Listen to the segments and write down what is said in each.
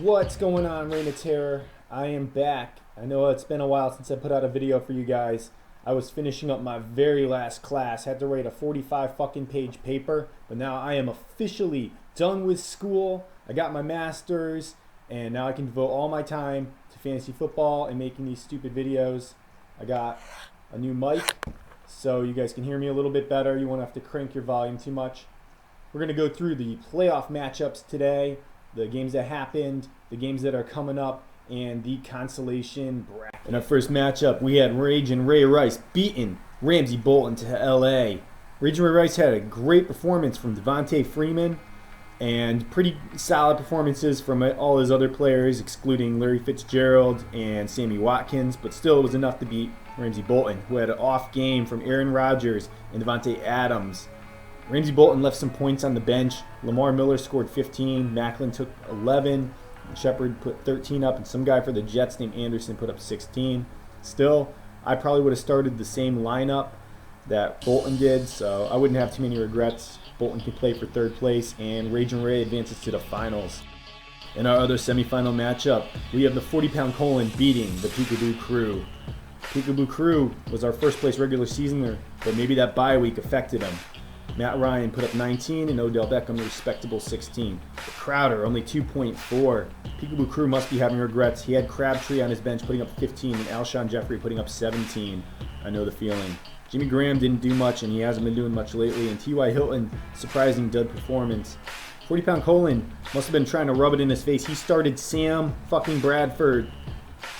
What's going on, Reign of Terror? I am back. I know it's been a while since I put out a video for you guys. I was finishing up my very last class. Had to write a 45 fucking page paper, but now I am officially done with school. I got my master's, and now I can devote all my time to fantasy football and making these stupid videos. I got a new mic, so you guys can hear me a little bit better. You won't have to crank your volume too much. We're going to go through the playoff matchups today, the games that happened, the games that are coming up, and the consolation bracket. In our first matchup, we had Rage and Ray Rice beating Ramsey Bolton to LA. Rage and Ray Rice had a great performance from Devontae Freeman and pretty solid performances from all his other players, excluding Larry Fitzgerald and Sammy Watkins, but still it was enough to beat Ramsey Bolton, who had an off game from Aaron Rodgers and Devontae Adams. Ramsey Bolton left some points on the bench. Lamar Miller scored 15. Macklin took 11. Shepard put 13 up. And some guy for the Jets named Anderson put up 16. Still, I probably would have started the same lineup that Bolton did, so I wouldn't have too many regrets. Bolton can play for third place, and Rage and Ray advances to the finals. In our other semifinal matchup, we have the 40-pound colon beating the Peekaboo Crew. Peekaboo Crew was our first place regular seasoner, but maybe that bye week affected him. Matt Ryan put up 19 and Odell Beckham a respectable 16. But Crowder only 2.4. Peekaboo Crew must be having regrets. He had Crabtree on his bench putting up 15 and Alshon Jeffrey putting up 17. I know the feeling. Jimmy Graham didn't do much and he hasn't been doing much lately. And T.Y. Hilton, surprising dud performance. 40-pound colon must have been trying to rub it in his face. He started Sam fucking Bradford.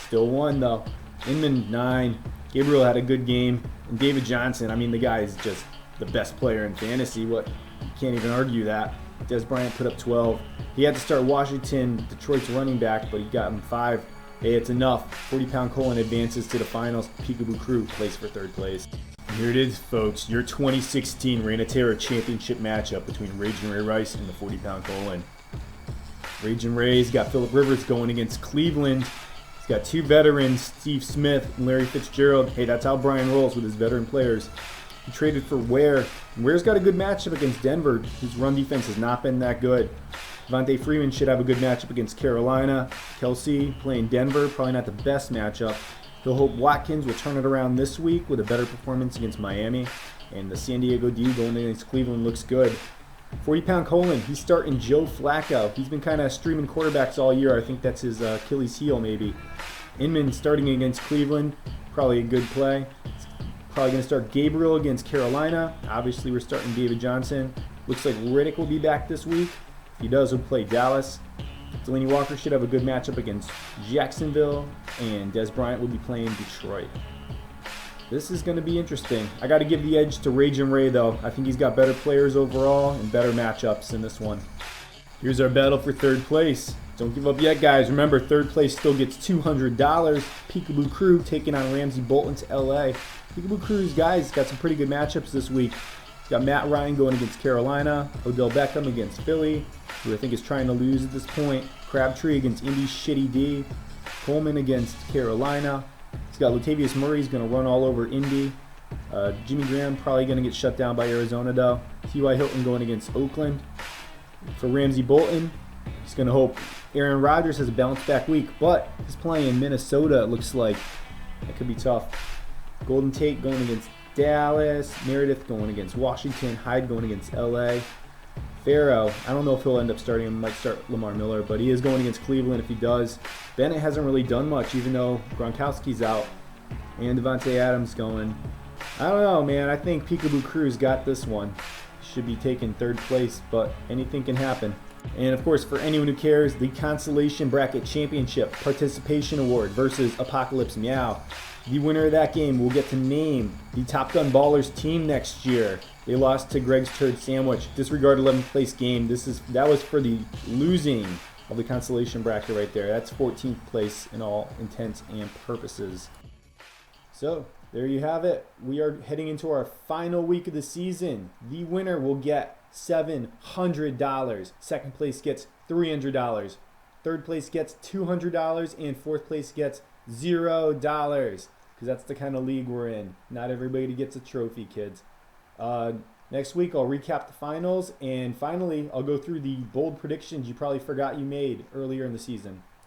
Still won though. Inman 9. Gabriel had a good game. And David Johnson, I mean the guy is just the best player in fantasy. You can't even argue that. Des Bryant put up 12. He had to start Washington, Detroit's running back, but he got him 5. Hey, it's enough. 40-pound colon advances to the finals. Peekaboo Crew plays for third place. And here it is, folks. Your 2016 Reign of Terror Championship matchup between Rage and Ray Rice and the 40-pound colon. Rage and Ray's got Phillip Rivers going against Cleveland. He's got two veterans, Steve Smith and Larry Fitzgerald. Hey, that's how Brian rolls with his veteran players. He traded for Ware. And Ware's got a good matchup against Denver, whose run defense has not been that good. Devontae Freeman should have a good matchup against Carolina. Kelsey playing Denver, probably not the best matchup. He'll hope Watkins will turn it around this week with a better performance against Miami. And the San Diego D going against Cleveland looks good. 40-pound colon, he's starting Joe Flacco. He's been kind of streaming quarterbacks all year. I think that's his Achilles heel maybe. Inman starting against Cleveland, probably a good play. Probably going to start Gabriel against Carolina. Obviously, we're starting David Johnson. Looks like Riddick will be back this week. If he does, he'll play Dallas. Delaney Walker should have a good matchup against Jacksonville. And Des Bryant will be playing Detroit. This is going to be interesting. I got to give the edge to Rage and Ray, though. I think he's got better players overall and better matchups in this one. Here's our battle for third place. Don't give up yet, guys. Remember, third place still gets $200. Peekaboo Crew taking on Ramsey Bolton to LA. Peekaboo Crew's guys got some pretty good matchups this week. He's got Matt Ryan going against Carolina, Odell Beckham against Philly, who I think is trying to lose at this point, Crabtree against Indy's shitty D, Coleman against Carolina. He's got Latavius Murray, he's going to run all over Indy. Jimmy Graham probably going to get shut down by Arizona, though. T.Y. Hilton going against Oakland. For Ramsey Bolton, he's going to hope Aaron Rodgers has a bounce-back week, but he's playing in Minnesota, it looks like. That could be tough. Golden Tate going against Dallas. Meredith going against Washington. Hyde going against LA. Farrow, I don't know if he'll end up starting him. Might start Lamar Miller, but he is going against Cleveland if he does. Bennett hasn't really done much, even though Gronkowski's out. And Devontae Adams going. I don't know, man. I think Peekaboo Crew's got this one. Should be taking third place, but anything can happen. And of course, for anyone who cares, the Consolation Bracket Championship Participation Award versus Apocalypse Meow. The winner of that game will get to name the Top Gun Ballers team next year. They lost to Greg's Turd Sandwich. Disregard 11th place game. That was for the losing of the consolation bracket right there. That's 14th place in all intents and purposes. So there you have it. We are heading into our final week of the season. The winner will get $700. Second place gets $300. Third place gets $200, and fourth place gets $0. Because that's the kind of league we're in. Not everybody gets a trophy, kids. Next week, I'll recap the finals, and finally, I'll go through the bold predictions you probably forgot you made earlier in the season.